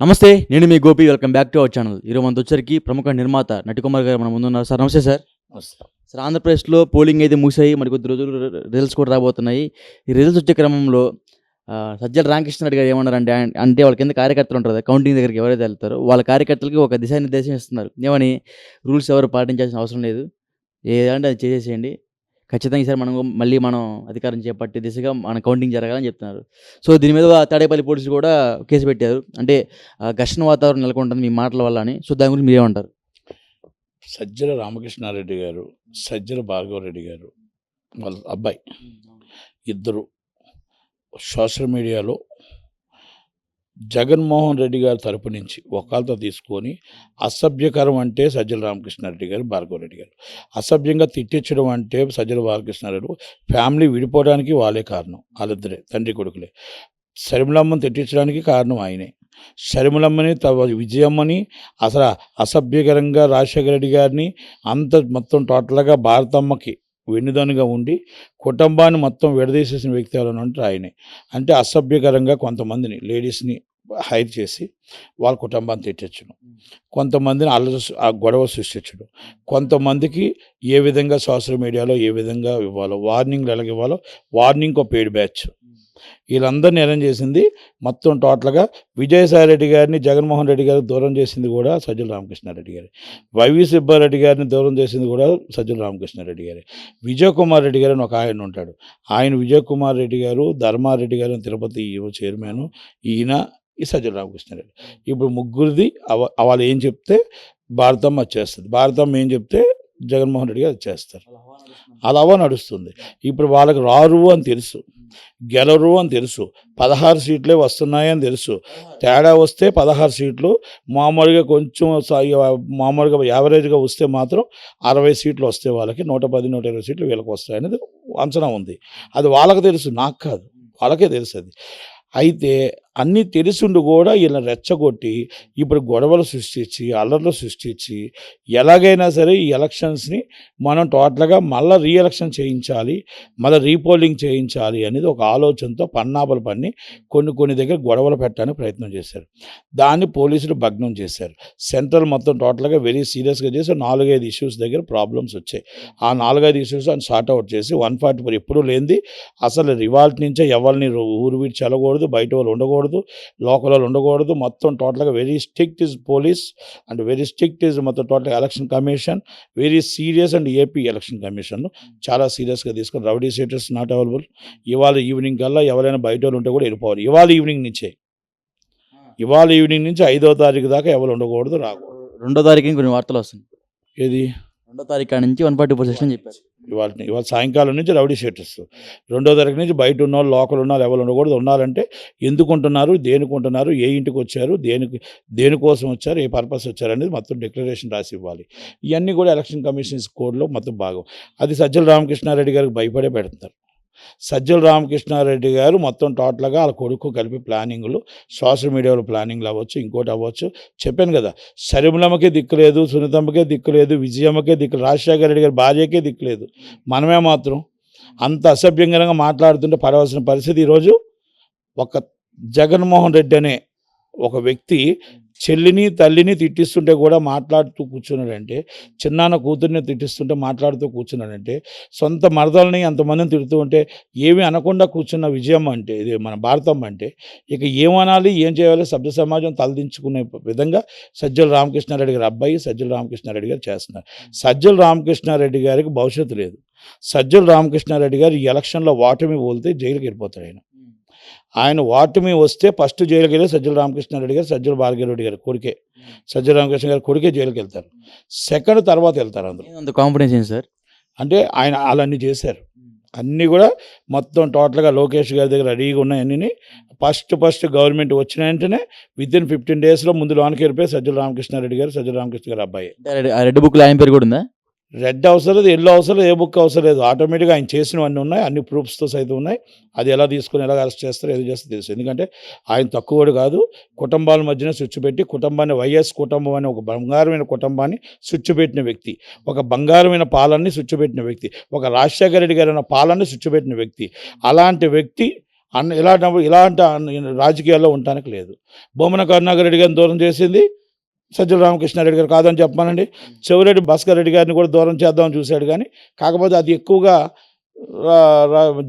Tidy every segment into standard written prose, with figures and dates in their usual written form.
నమస్తే. నేను మీ Gopi. Welcome back to our channel. ఈరోజు మనతో వచ్చరికి ప్రముఖ నిర్మాత నటికుమార్ గారు మన ముందున్నారు. సార్ నమస్తే సార్. వస్తాం. సార్ ఆంధ్రప్రదేశ్‌లో పోలింగ్ అయితే ముగిసాయి. మరి కొద్ది రోజులు రిజల్ట్స్ కూడా రాబోతున్నాయి. ఈ రిజల్ట్స్ వచ్చే క్రమంలో సజ్జల రామకృష్ణారెడ్డి గారు ఏమన్నారంటే అంటే వాళ్ళ కింద కార్యకర్తలు ఉంటారు కదా! కౌంటింగ్ దగ్గరికి ఎవరైతే వెళ్తారో వాళ్ళ కార్యకర్తలకి ఒక దిశానిర్దేశం ఇస్తున్నారు. ఏమని రూల్స్ ఎవరు పాటించాల్సిన అవసరం లేదు. ఏదంటే అది చేసేసేయండి. ఖచ్చితంగా ఈసారి మనం అధికారం చేపట్టే దిశగా మన కౌంటింగ్ జరగాలని చెప్తున్నారు. సో దీని మీద తాడేపల్లి పోలీసులు కూడా కేసు పెట్టారు. అంటే ఘర్షణ వాతావరణం నెలకొంటుంది మీ మాటల వల్ల అని. సో దాని గురించి మీరేమంటారు? సజ్జల రామకృష్ణారెడ్డి గారు, సజ్జల భార్గవరెడ్డి గారు వాళ్ళ అబ్బాయి ఇద్దరు సోషల్ మీడియాలో జగన్మోహన్ రెడ్డి గారి తరపు నుంచి వకాల్తా తీసుకొని అసభ్యకరం అంటే సజ్జల రామకృష్ణారెడ్డి గారు, భార్గవరెడ్డి గారు అసభ్యంగా తిట్టించడం అంటే సజ్జల బాలకృష్ణారెడ్డి ఫ్యామిలీ విడిపోవడానికి వాళ్ళే కారణం. వాళ్ళిద్దరే తండ్రి కొడుకులే. షర్మిలమ్మని తిట్టించడానికి కారణం ఆయనే. షర్మిలమ్మని విజయమ్మని అసలు అసభ్యకరంగా రాజశేఖర రెడ్డి గారిని మొత్తం టోటల్గా భారతమ్మకి వెన్నుదనుగా ఉండి కుటుంబాన్ని మొత్తం విడదీసేసిన వ్యక్తి ఎవరైనా అంటే ఆయనే. అంటే అసభ్యకరంగా కొంతమందిని లేడీస్ని హైర్ చేసి వాళ్ళ కుటుంబాన్ని తిట్టచ్చు, కొంతమందిని ఆ గొడవ సృష్టించడం, కొంతమందికి ఏ విధంగా సోషల్ మీడియాలో ఏ విధంగా ఇవ్వాలో వార్నింగ్లు ఎలాగ ఇవ్వాలో వార్నింగ్ ఒక పెయిడ్ బ్యాచ్ వీళ్ళందరినీ అరేంజ్ చేసింది. మొత్తం టోటల్గా విజయసాయిరెడ్డి గారిని జగన్మోహన్ రెడ్డి గారికి దూరం చేసింది కూడా సజ్జల రామకృష్ణారెడ్డి గారి. వైవి సుబ్బారెడ్డి గారిని దూరం చేసింది కూడా సజ్జల రామకృష్ణారెడ్డి గారి. విజయ్ కుమార్ రెడ్డి గారు అని ఒక ఆయన ఉంటాడు. ఆయన విజయ్ కుమార్ రెడ్డి గారు, ధర్మారెడ్డి గారు తిరుపతి చైర్మన్, ఈయన ఈ సజ్జల రామకృష్ణారెడ్డి. ఇప్పుడు ముగ్గురిది వాళ్ళు ఏం చెప్తే భారతమ్మ వచ్చేస్తుంది, భారతమ్మ ఏం చెప్తే జగన్మోహన్ రెడ్డి గారు వచ్చేస్తారు. అలా నడుస్తుంది. ఇప్పుడు వాళ్ళకి రారు అని తెలుసు, గెలరు అని తెలుసు, 16 సీట్లే వస్తున్నాయని తెలుసు. తేడా వస్తే 16 సీట్లు, మామూలుగా కొంచెం మామూలుగా యావరేజ్గా వస్తే మాత్రం 60 సీట్లు వస్తే వాళ్ళకి 110, 120 సీట్లు వీళ్ళకి వస్తాయనేది అంచనా ఉంది. అది వాళ్ళకి తెలుసు, నాకు కాదు, వాళ్ళకే తెలుసు అది. అయితే అన్నీ తెలిసిండు కూడా వీళ్ళని రెచ్చగొట్టి ఇప్పుడు గొడవలు సృష్టించి అల్లర్లు సృష్టించి ఎలాగైనా సరే ఈ ఎలక్షన్స్ని మనం టోటల్గా మళ్ళీ రీఎలక్షన్ చేయించాలి, మళ్ళీ రీపోలింగ్ చేయించాలి అనేది ఒక ఆలోచనతో పన్నాపలు పన్ని కొన్ని దగ్గర గొడవలు పెట్టడానికి ప్రయత్నం చేశారు. దాన్ని పోలీసులు భగ్నం చేశారు. సెంట్రల్ మొత్తం టోటల్గా వెరీ సీరియస్గా చేసి 4-5 ఇష్యూస్ దగ్గర ప్రాబ్లమ్స్ వచ్చాయి. ఆ 4-5 ఇష్యూస్ అని సార్ట్అవుట్ చేసి 144 ఎప్పుడూ లేనిది అసలు రివాల్ట్ నుంచే ఎవరిని ఊరు వీడి చెల్లకూడదు, బయట వాళ్ళు ఉండకూడదు, లోకల్ వాళ్ళు ఉండకూడదు. మొత్తం టోటల్గా very strict is police and very strict is మొత్తం total election commission very serious. And AP election commission చాలా సీరియస్గా తీసుకొని రౌడీ షీటర్స్ నాట్ అవైలబుల్. ఇవాళ ఈవినింగ్ కల్లా ఎవరైనా బయట వాళ్ళు ఉంటే కూడా వెళ్ళిపోవాలి. ఇవాళ ఈవినింగ్ నుంచి 5వ తారీఖు దాకా ఎవరు ఉండకూడదు, రాకూడదు. 2వ తారీఖున కొన్ని వార్తలు వస్తుంది. ఏది 2వ తారీఖు నుంచి 144 సెక్షన్ చెప్పారు. ఇవాళ సాయంకాలం నుంచి రౌడీ షీటర్స్, 2వ తారీఖు నుంచి బయట ఉన్నవాళ్ళు లోకల్ ఉన్నవాళ్ళు ఎవరు ఉండకూడదు. ఉండాలంటే ఎందుకు ఉంటున్నారు, దేనికి ఉంటున్నారు, ఏ ఇంటికి వచ్చారు, దేనికోసం వచ్చారు, ఏ పర్పస్ వచ్చారు అనేది మొత్తం డిక్లరేషన్ రాసి ఇవ్వాలి. ఇవన్నీ కూడా ఎలక్షన్ కమిషన్స్ కోడ్లో మొత్తం భాగం. అది సజ్జల రామకృష్ణారెడ్డి గారికి భయపడే పెడుతున్నారు. సజ్జల రామకృష్ణారెడ్డి గారు మొత్తం టోటల్గా వాళ్ళ కొడుకు కలిపి ప్లానింగ్లు, సోషల్ మీడియాలో ప్లానింగ్లు అవ్వచ్చు, ఇంకోటి అవ్వచ్చు. చెప్పాను కదా, షర్మిలమ్మకే దిక్కులేదు, సునీతమ్మకే దిక్కులేదు, విజయమ్మకే దిక్కులేదు, రాజశేఖర రెడ్డి గారి భార్యకే దిక్కులేదు. మనమే మాత్రం అంత అసభ్యంగా మాట్లాడుతుంటే పడవలసిన పరిస్థితి. ఈరోజు ఒక జగన్మోహన్ రెడ్డి అనే ఒక వ్యక్తి చెల్లిని తల్లిని తిట్టిస్తుంటే కూడా మాట్లాడుతూ కూర్చున్నాడంటే, చిన్నాన్న కూతుర్ని తిట్టిస్తుంటే మాట్లాడుతూ కూర్చున్నాడంటే, సొంత మరదల్ని అంతమందిని తిడుతూ ఉంటే ఏమీ అనకుండా కూర్చున్న విజయమ్మ అంటే, ఇది మన భారతమ్మ అంటే ఇక ఏమనాలి, ఏం చేయాలి, సభ్య సమాజం తలదించుకునే విధంగా సజ్జల రామకృష్ణారెడ్డి గారి అబ్బాయి సజ్జల రామకృష్ణారెడ్డి గారు చేస్తున్నారు. సజ్జల రామకృష్ణారెడ్డి గారికి భవిష్యత్తు లేదు. సజ్జల రామకృష్ణారెడ్డి గారు ఈ ఎలక్షన్లో ఓటమి పోలితే జైలుకి వెళ్ళిపోతారు. ఆయన ఓటమి వస్తే ఫస్ట్ జైలుకి వెళ్ళి సజ్జల రామకృష్ణారెడ్డి గారు, సజ్జల భార్గవరెడ్డి గారు కొడుకే, సజ్జల రామకృష్ణ గారి కొడుకే జైలుకి వెళ్తారు. సెకండ్ తర్వాత వెళ్తారు అందరూ. అంత కాన్ఫిడెన్స్ ఏంటి సార్? అంటే ఆయన అలాన్ని చేశారు. అన్నీ కూడా మొత్తం టోటల్గా లోకేష్ గారి దగ్గర రెడీగా ఉన్నాయన్నీ. ఫస్ట్ గవర్నమెంట్ వచ్చిన వెంటనే వితిన్ 15 డేస్లో ముందు లోనికి వెళ్ళిపోయి సజ్జల రామకృష్ణారెడ్డి గారు, సజ్జల రామకృష్ణ గారి అబ్బాయి. రెడ్ బుక్లో ఆయన పేరు కూడా ఉందా? రెడ్ అవసరం లేదు, ఎల్లో అవసరం లేదు, ఏ బుక్ అవసరం లేదు. ఆటోమేటిక్గా ఆయన చేసినవన్నీ ఉన్నాయి, అన్ని ప్రూఫ్స్తో సైతం ఉన్నాయి. అది ఎలా తీసుకొని ఎలా అరెస్ట్ చేస్తారో ఏది చేస్తే తెలుసు. ఎందుకంటే ఆయన తక్కువడు కాదు. కుటుంబాల మధ్యన స్విచ్ పెట్టి కుటుంబాన్ని వైఎస్ కుటుంబం అనే ఒక బంగారమైన కుటుంబాన్ని స్విచ్ పెట్టిన వ్యక్తి, ఒక బంగారమైన పాలన్ని స్విచ్ పెట్టిన వ్యక్తి, ఒక రాజశేఖర రెడ్డి గారి పాలన్ని స్విచ్ పెట్టిన వ్యక్తి. అలాంటి వ్యక్తి ఇలాంటి రాజకీయాల్లో ఉండటానికి లేదు. బొమ్మన కరుణాకర్ రెడ్డి గారిని దూరం చేసింది సజ్జల రామకృష్ణారెడ్డి గారు కాదని చెప్పానండి. చెవిరెడ్డి భాస్కర్ రెడ్డి గారిని కూడా దూరం చేద్దామని చూశాడు, కానీ కాకపోతే అది ఎక్కువగా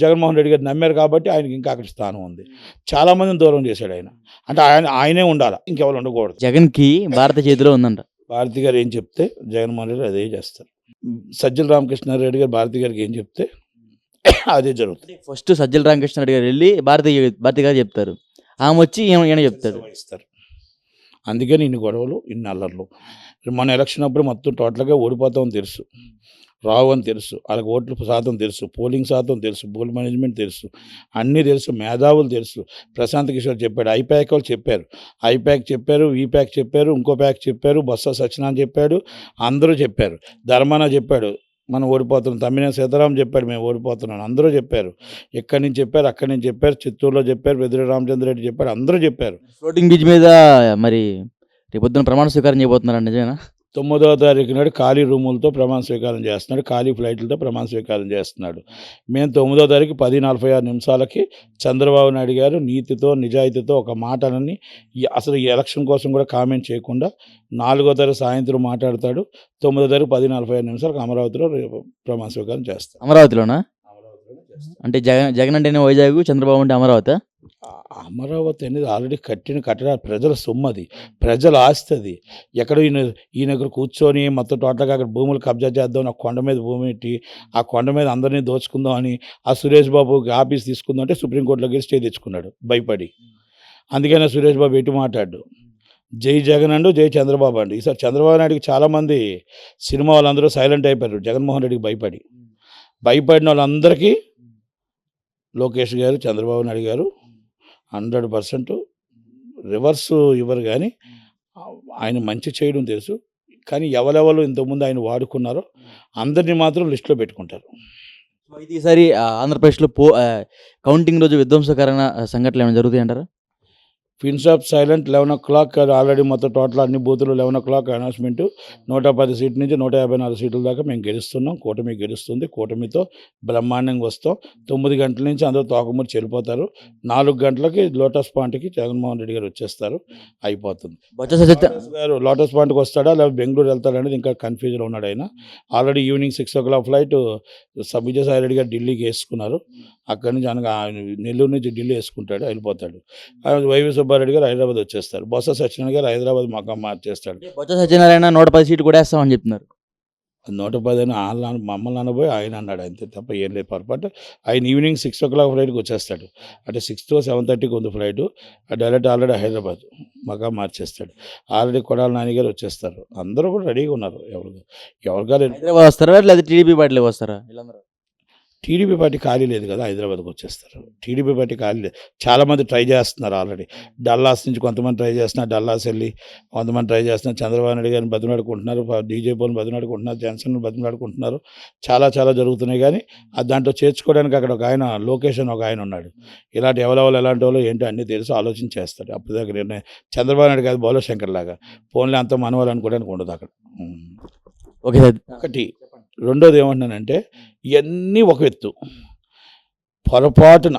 జగన్మోహన్ రెడ్డి గారు నమ్మారు కాబట్టి ఆయనకి ఇంకా అక్కడ స్థానం ఉంది. చాలామందిని దూరం చేశాడు ఆయన. అంటే ఆయనే ఉండాలి, ఇంకెవరు ఉండకూడదు. జగన్కి భారత చేతిలో ఉందంట. భారతి గారు ఏం చెప్తే జగన్మోహన్ రెడ్డి అదే చేస్తారు. సజ్జల రామకృష్ణారెడ్డి గారు భారతి గారికి ఏం చెప్తే అదే జరుగుతుంది. ఫస్ట్ సజ్జల రామకృష్ణారెడ్డి గారు వెళ్ళి భారతి గారు చెప్తారు, ఆమె వచ్చి ఈయన చెప్తాడు. ఇస్తారు. అందుకని ఇన్ని గొడవలు, ఇన్ని అల్లర్లు. మన ఎలక్షన్ అప్పుడు మొత్తం టోటల్గా ఓడిపోతామని తెలుసు, రావు అని తెలుసు, వాళ్ళకి ఓట్ల శాతం తెలుసు, పోలింగ్ శాతం తెలుసు, పోల్ మేనేజ్మెంట్ తెలుసు, అన్నీ తెలుసు, మేధావులు తెలుసు. ప్రశాంత్ కిషోర్ చెప్పాడు, ఐప్యాక్ వాళ్ళు చెప్పారు, ఐప్యాక్ చెప్పారు, వీప్యాక్ చెప్పారు, ఇంకో ప్యాక్ చెప్పారు, బొత్స సత్యనారాయణ చెప్పాడు, అందరూ చెప్పారు, ధర్మాన చెప్పాడు మనం ఓడిపోతున్నాం, తమ్మినేని సీతారాం చెప్పాడు మేము ఓడిపోతున్నాం, అందరూ చెప్పారు. ఎక్కడి నుంచి చెప్పారు, అక్కడి నుంచి చెప్పారు, చిత్తూరులో చెప్పారు, పెద్దిరెడ్డి రామచంద్రరెడ్డి చెప్పారు, అందరూ చెప్పారు. ఫ్లోటింగ్ బ్రిడ్జ్ మీద మరి రేపొద్దున ప్రమాణ స్వీకారం చేయబోతున్నారండి, నిజమేనా? 9వ తారీఖు నాడు ఖాళీ రూములతో ప్రమాణ స్వీకారం చేస్తున్నాడు, ఖాళీ ఫ్లైట్లతో ప్రమాణ స్వీకారం చేస్తున్నాడు. మేము 9వ తారీఖు 10:46 చంద్రబాబు నాయుడు గారు నీతితో నిజాయితీతో ఒక మాటలని అసలు ఈ ఎలక్షన్ కోసం కూడా కామెంట్ చేయకుండా 4వ తారీఖు సాయంత్రం మాట్లాడతాడు. 9వ తారీఖు 10:45 అమరావతిలో ప్రమాణ స్వీకారం చేస్తాడు. అమరావతిలోనా? అంటే జగన్ అంటేనే వైజాగ్, చంద్రబాబు అంటే అమరావతి. అమరావతి అనేది ఆల్రెడీ కట్టిన కట్టడా ప్రజల సొమ్మది, ప్రజల ఆస్తి అది. ఎక్కడో ఈయన దగ్గర కూర్చొని మొత్తం టోటల్గా అక్కడ భూములు కబ్జా చేద్దాం, ఆ కొండ మీద భూమి పెట్టి ఆ కొండ మీద అందరినీ దోచుకుందాం అని ఆ సురేష్ బాబు ఆఫీస్ తీసుకుందాం అంటే సుప్రీంకోర్టులోకి స్టే తెచ్చుకున్నాడు భయపడి. అందుకనే సురేష్ బాబు ఎటు మాట్లాడు, జై జగన్ అండు, జై చంద్రబాబు అండు. ఈసారి చంద్రబాబు నాయుడికి చాలామంది సినిమా వాళ్ళందరూ సైలెంట్ అయిపోయారు జగన్మోహన్ రెడ్డికి భయపడిన వాళ్ళందరికీ లోకేష్ గారు, చంద్రబాబు నాయుడు గారు 100% రివర్స్ ఇవ్వరు. కానీ ఆయన మంచి చేయడం తెలుసు, కానీ ఎవరెవరు ఇంతకుముందు ఆయన వాడుకున్నారో అందరినీ మాత్రం లిస్టులో పెట్టుకుంటారు. అయితే ఈసారి ఆంధ్రప్రదేశ్లో కౌంటింగ్ రోజు విధ్వంసకరమైన సంఘటనలు ఏమైనా జరుగుతాయి అంటారా? Pins of silent 11 o'clock already మొత్తం టోటల్ అన్ని బూతులు 11 o'clock అనౌన్స్మెంట్. 110 సీట్ల నుంచి 154 సీట్ల దాకా మేము గెలుస్తున్నాం, కూటమి గెలుస్తుంది, కూటమితో బ్రహ్మాండంగా వస్తాం. 9 గంటల నుంచి అందరూ తోకముడి చెల్లిపోతారు, 4 గంటలకి లోటస్ పాయింట్కి జగన్మోహన్ రెడ్డి గారు వచ్చేస్తారు, అయిపోతుంది. గారు లోటస్ పాయింట్కి వస్తాడా లేదా బెంగళూరు వెళ్తాడా అనేది ఇంకా కన్ఫ్యూజన్ ఉన్నాడు ఆయన. Already evening 6 o'clock flight Vijayasai Reddy గారు ఢిల్లీకి వేసుకున్నారు, అక్కడి నుంచి నెల్లూరు నుంచి ఢిల్లీ వేసుకుంటాడు, వెళ్ళిపోతాడు. వైవి సుబ్బారెడ్డి గారు హైదరాబాద్ వచ్చేస్తారు, బొత్స సత్యనారాయణ గారు హైదరాబాద్ మకాం మార్చేస్తాడు. బొత్స సత్యనారాయణ 110 సీట్లు కూడా వేస్తామని చెప్తున్నారు. 110 అని మమ్మల్ని అనబోయి ఆయన అన్నాడు, అంతే తప్ప ఏం లేదు పొరపాటు. ఆయన ఈవినింగ్ 6 o'clock ఫ్లైట్కి వచ్చేస్తాడు, అంటే 6 to 7:30 ఉంది ఫ్లైట్. డైరెక్ట్ ఆల్రెడీ హైదరాబాద్ మకాం మార్చేస్తాడు. ఆల్రెడీ కొడాలి నాని గారు వచ్చేస్తారు, అందరూ కూడా రెడీగా ఉన్నారు. ఎవరికారు హైదరాబాద్ వస్తారా లేదా టీడీపీ పార్టీలో వస్తారా? టీడీపీ పార్టీ ఖాళీ లేదు కదా, హైదరాబాద్కి వచ్చేస్తారు. టీడీపీ పార్టీ ఖాళీ లేదు, చాలామంది ట్రై చేస్తున్నారు. ఆల్రెడీ డల్లాస్ నుంచి కొంతమంది ట్రై చేస్తున్నారు, డల్లాస్ వెళ్ళి కొంతమంది ట్రై చేస్తున్నారు. చంద్రబాబు నాయుడు గారిని బతిమలాడుకుంటున్నారు, డీజేపీని బతిమలాడుకుంటున్నారు, జనసేనని బతిమలాడుకుంటున్నారు, చాలా జరుగుతున్నాయి. కానీ దాంట్లో చేర్చుకోవడానికి అక్కడ ఒక ఆయన లోకేష్ అని ఒక ఆయన ఉన్నాడు. ఇలాంటి ఎవరెవరు ఎలాంటి వాళ్ళు ఏంటో అన్నీ తెలుసు, ఆలోచన చేస్తాడు. అప్పుడు దగ్గర నిర్ణయం చంద్రబాబు నాయుడు కాదు, బౌలో శంకర్ లాగా ఫోన్లో అంత మనవాళ్ళు అనుకోవడానికి ఉండదు అక్కడ. ఒకటి. రెండోది ఏమంటున్నానంటే, ఇవన్నీ ఒక ఎత్తు, పొరపాటున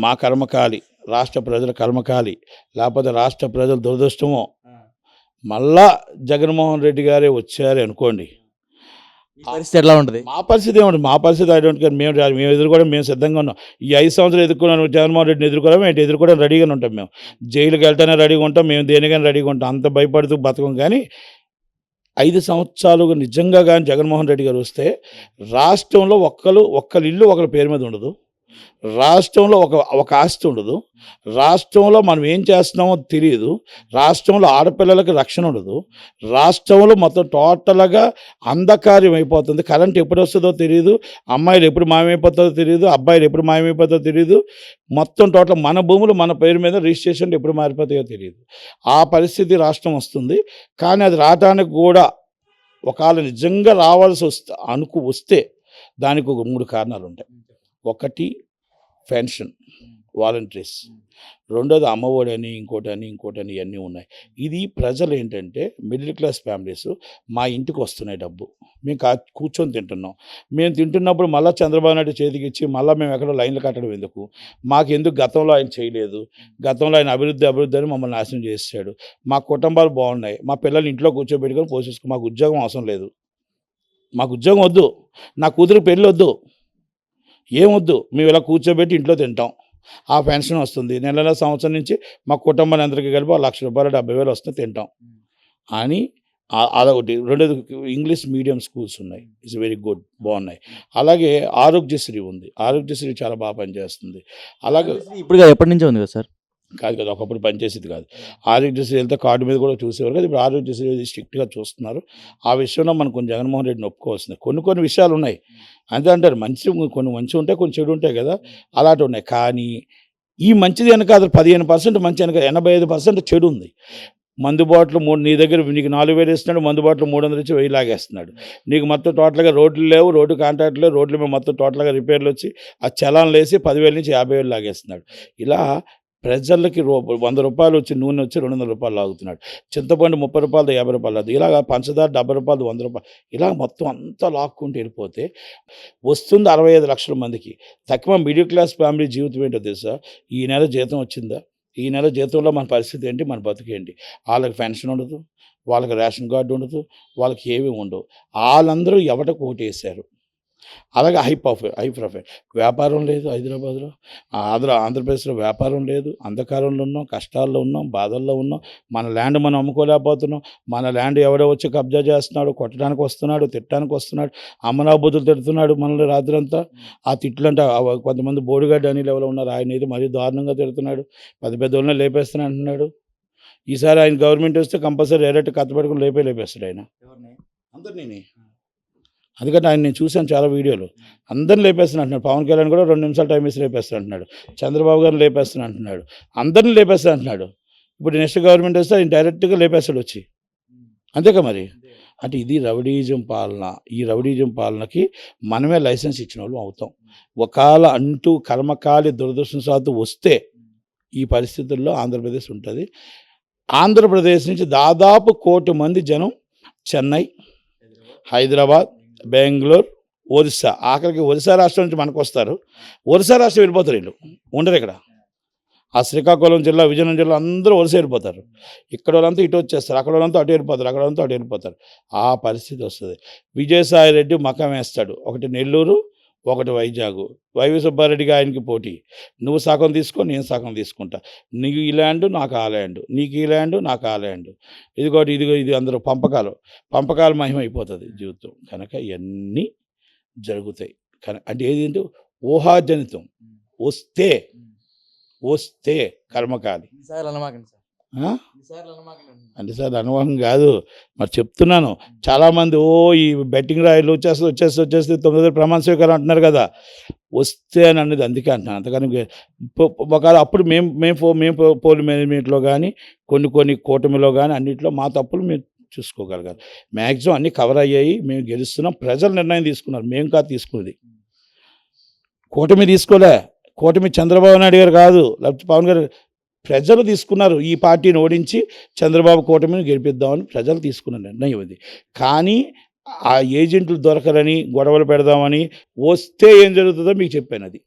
మా కర్మకాలి, రాష్ట్ర ప్రజల కర్మకాలి, లేకపోతే రాష్ట్ర ప్రజల దురదృష్టమో మళ్ళా జగన్మోహన్ రెడ్డి గారే వచ్చారు అనుకోండి, పరిస్థితి ఎట్లా ఉంటుంది? మా పరిస్థితి ఏమంటుంది? మా పరిస్థితి ఐ డోంట్ కేర్. మేము ఎదుర్కోవడం మేము సిద్ధంగా ఉన్నాం. ఈ 5 సంవత్సరాలు ఎదుర్కొన్నాను జగన్మోహన్ రెడ్డిని ఎదుర్కోవడం ఏంటి, ఎదుర్కోవడం రెడీగానే ఉంటాం. మేము జైలుకి వెళ్తానే రెడీగా ఉంటాం, మేము దేనికైనా రెడీగా ఉంటాం, అంత భయపడుతూ బతకం. కానీ 5 సంవత్సరాలు నిజంగా కానీ జగన్మోహన్ రెడ్డి గారు వస్తే రాష్ట్రంలో ఒక్కరి ఇల్లు ఒకరి పేరు మీద ఉండదు, రాష్ట్రంలో ఒక ఆస్తి ఉండదు, రాష్ట్రంలో మనం ఏం చేస్తున్నామో తెలియదు, రాష్ట్రంలో ఆడపిల్లలకి రక్షణ ఉండదు, రాష్ట్రంలో మొత్తం టోటల్గా అంధకార్యం అయిపోతుంది. కరెంట్ ఎప్పుడు వస్తుందో తెలియదు, అమ్మాయిలు ఎప్పుడు మాయమైపోతుందో తెలియదు, అబ్బాయిలు ఎప్పుడు మాయమైపోతుందో తెలియదు, మొత్తం టోటల్ మన భూములు మన పేరు మీద రిజిస్ట్రేషన్ ఎప్పుడు మారిపోతాయో తెలియదు. ఆ పరిస్థితి రాష్ట్రం వస్తుంది. కానీ అది రావడానికి కూడా ఒకవేళ నిజంగా రావాల్సి వస్తే దానికి ఒక 3 కారణాలు ఉంటాయి. ఒకటి పెన్షన్, వాలంటీర్స్. రెండోది అమ్మఒడి అని, ఇంకోటని ఇవన్నీ ఉన్నాయి. ఇది ప్రజలు ఏంటంటే మిడిల్ క్లాస్ ఫ్యామిలీస్ మా ఇంటికి వస్తున్నాయి డబ్బు. మేము కూర్చొని తింటున్నాం. మేము తింటున్నప్పుడు మళ్ళా చంద్రబాబు నాయుడు చేతికిచ్చి మళ్ళా మేము ఎక్కడో లైన్లు కట్టడం ఎందుకు? మాకెందుకు గతంలో ఆయన చేయలేదు? గతంలో ఆయన అభివృద్ధి అని మమ్మల్ని నాశనం చేసేసాడు. మా కుటుంబాలు బాగున్నాయి. మా పిల్లల్ని ఇంట్లో కూర్చోబెట్టుకొని మాకు ఉద్యోగం అవసరం లేదు. మాకు ఉద్యోగం వద్దు. నా కూతురికి పెళ్ళొద్దు. ఏమొద్దు. మేము ఇలా కూర్చోబెట్టి ఇంట్లో తింటాం. ఆ పెన్షన్ వస్తుంది. నెల సంవత్సరం నుంచి మా కుటుంబాన్ని అందరికీ కలిపి రూ. 1,00,000 70,000 వస్తే తింటాం అని అదొకటి. రెండోది ఇంగ్లీష్ మీడియం స్కూల్స్ ఉన్నాయి. ఇట్స్ వెరీ గుడ్, బాగున్నాయి. అలాగే ఆరోగ్యశ్రీ ఉంది. ఆరోగ్యశ్రీ చాలా బాగా పనిచేస్తుంది. అలాగే ఇప్పుడు ఎప్పటి నుంచే ఉంది కదా సార్? కాదు, ఒకప్పుడు పనిచేసేది కాదు. ఆరోగ్యశ్రీ వెళ్తే కార్డు మీద కూడా చూసేవారు కదా. ఇప్పుడు ఆరోగ్యశ్రీ స్ట్రిక్ట్గా చూస్తున్నారు. ఆ విషయంలో మనం కొంచెం జగన్మోహన్ రెడ్డిని ఒప్పుకోవాల్సింది. కొన్ని విషయాలు ఉన్నాయి. అంతే అంటారు, కొన్ని మంచి ఉంటాయి, కొన్ని చెడు ఉంటాయి కదా, అలాంటివి ఉన్నాయి. కానీ ఈ మంచిది వెనక అది 15% మంచి వెనక 85% చెడు ఉంది. మందు బాటిల్ నీ దగ్గర నీకు 4,000 ఇస్తున్నాడు, మందు బాటిల్ 300 ఇచ్చి 1,000 లాగేస్తున్నాడు. నీకు మొత్తం టోటల్గా రోడ్లు లేవు, రోడ్డు కాంట్రాక్ట్ లేవు, రోడ్ల మీద మొత్తం టోటల్గా రిపేర్లు వచ్చి ఆ చలాన్లు వేసి 10,000 నుంచి 50,000 లాగేస్తున్నాడు. ఇలా ప్రజలకి 100 రూపాయలు వచ్చి నూనె వచ్చి 200 రూపాయలు లాగుతున్నాడు. చింతపండు 30 రూపాయలు 50 రూపాయలు, ఇలాగ పంచదార 70 రూపాయలు 100 రూపాయలు, ఇలా మొత్తం అంతా లాక్కుంటూ వెళ్ళిపోతే వస్తుంది 65 లక్షల మందికి. తక్కువ మిడిల్ క్లాస్ ఫ్యామిలీ జీవితం ఏంటో తెలుసా? ఈ నెల జీతం వచ్చిందా? ఈ నెల జీతంలో మన పరిస్థితి ఏంటి, మన బతుకేంటి? వాళ్ళకి పెన్షన్ ఉండదు, వాళ్ళకి రేషన్ కార్డు ఉండదు, వాళ్ళకి ఏమీ ఉండవు. వాళ్ళందరూ ఎవటకు ఓటేశారు. అలాగే హై ప్రొఫైల్ వ్యాపారం లేదు హైదరాబాద్లో, ఆంధ్రప్రదేశ్లో వ్యాపారం లేదు. అంధకారంలో ఉన్నాం, కష్టాల్లో ఉన్నాం, బాధల్లో ఉన్నాం. మన ల్యాండ్ మనం అమ్ముకోలేకపోతున్నాం. మన ల్యాండ్ ఎవడో వచ్చి కబ్జా చేస్తున్నాడు, కొట్టడానికి వస్తున్నాడు, తిట్టడానికి వస్తున్నాడు, అమ్మనాబుద్ధులు తిడుతున్నాడు మనల్ని రాత్రంతా. ఆ తిట్లంటే కొంతమంది బోడిగడ్డ అని లెవెల్లో ఉన్నారు, ఆయన అయితే మరీ దారుణంగా తిడుతున్నాడు. పెద్ద వాళ్ళని లేపేస్తాను అంటున్నాడు. ఈసారి ఆయన గవర్నమెంట్ వస్తే కంపల్సరీ ఎర్రటి కత్తపెట్టుకుని లేపేస్తాడు ఆయన అందరినీ. అందుకంటే ఆయన నేను చూశాను చాలా వీడియోలు. అందరిని లేపేస్తాను అంటున్నాడు. పవన్ కళ్యాణ్ కూడా 2 నిమిషాలు టైం వేసి లేపేస్తాను అంటున్నాడు. చంద్రబాబు గారిని లేపేస్తాను అంటున్నాడు. అందరిని లేపేస్తాను అంటున్నాడు. ఇప్పుడు నెక్స్ట్ గవర్నమెంట్ వస్తే ఆయన డైరెక్ట్గా లేపేస్తాడు వచ్చి. అంతేకా మరి. అంటే ఇది రౌడీజం పాలన. ఈ రౌడీజం పాలనకి మనమే లైసెన్స్ ఇచ్చిన వాళ్ళు అవుతాం. ఒకవేళ అంటూ కర్మకాలి దురదృష్టవశాత్తు వస్తే ఈ పరిస్థితుల్లో ఆంధ్రప్రదేశ్ ఉంటుంది. ఆంధ్రప్రదేశ్ నుంచి దాదాపు 1 కోటి మంది జనం చెన్నై, హైదరాబాద్, బెంగళూరు, ఒరిస్సా, ఆఖరికి ఒరిస్సా రాష్ట్రం నుంచి మనకు వస్తారు. ఒరిస్సా రాష్ట్రం వెళ్ళిపోతారు, వీళ్ళు ఉండరు ఇక్కడ. ఆ శ్రీకాకుళం జిల్లా, విజయనగరం జిల్లా అందరూ ఒరిస్సా వెళ్ళిపోతారు. ఇక్కడ వాళ్ళంతా ఇటు వచ్చేస్తారు, అక్కడ వాళ్ళంతా అటు వెళ్ళిపోతారు, అక్కడ వాళ్ళంతా అటు వెళ్ళిపోతారు. ఆ పరిస్థితి వస్తుంది. విజయసాయి రెడ్డి మకం వేస్తాడు. ఒకటి నెల్లూరు, ఒకటి వైజాగ్. వైవి సుబ్బారెడ్డికి ఆయనకి పోటీ. నువ్వు సగం తీసుకో, నేను సగం తీసుకుంటా. నీకు ఈ ల్యాండ్, నాకు ఆ ల్యాండ్, నీకు ఈ ల్యాండ్, నాకు ఆ ల్యాండ్. ఇది అందరూ పంపకాల మహిమ అయిపోతుంది జీవితం. కనుక ఇవన్నీ జరుగుతాయి. అంటే ఏంటంటే ఊహాజనితం. వస్తే కర్మకాలి. అంటే సార్ అనుభవం కాదు, మరి చెప్తున్నాను. చాలామంది ఈ బెట్టింగ్ రాయలు వచ్చేస్తే 9 ప్రమాణ స్వీకారం అంటున్నారు కదా, వస్తే అని అన్నది అందుకే అంటున్నాను. అంతకని ఒకవేళ అప్పుడు మేము పోల్ మేనేజ్మెంట్లో కానీ కొన్ని కూటమిలో కానీ అన్నింటిలో మా తప్పులు మేము చూసుకోగలిగారు. మ్యాక్సిమం అన్నీ కవర్ అయ్యాయి. మేము గెలుస్తున్నాం. ప్రజలు నిర్ణయం తీసుకున్నారు, మేము కాదు తీసుకున్నది. కూటమి తీసుకోలే. కూటమి చంద్రబాబు నాయుడు గారు కాదు, లేకపోతే పవన్ గారు, ప్రజలు తీసుకున్నారు. ఈ పార్టీని ఓడించి చంద్రబాబు కూటమిని గెలిపిద్దామని ప్రజలు తీసుకున్న నిర్ణయం ఇది. కానీ ఆ ఏజెంట్లు దొరకరని గొడవలు పెడదామని వస్తే ఏం జరుగుతుందో మీకు చెప్పాను. అది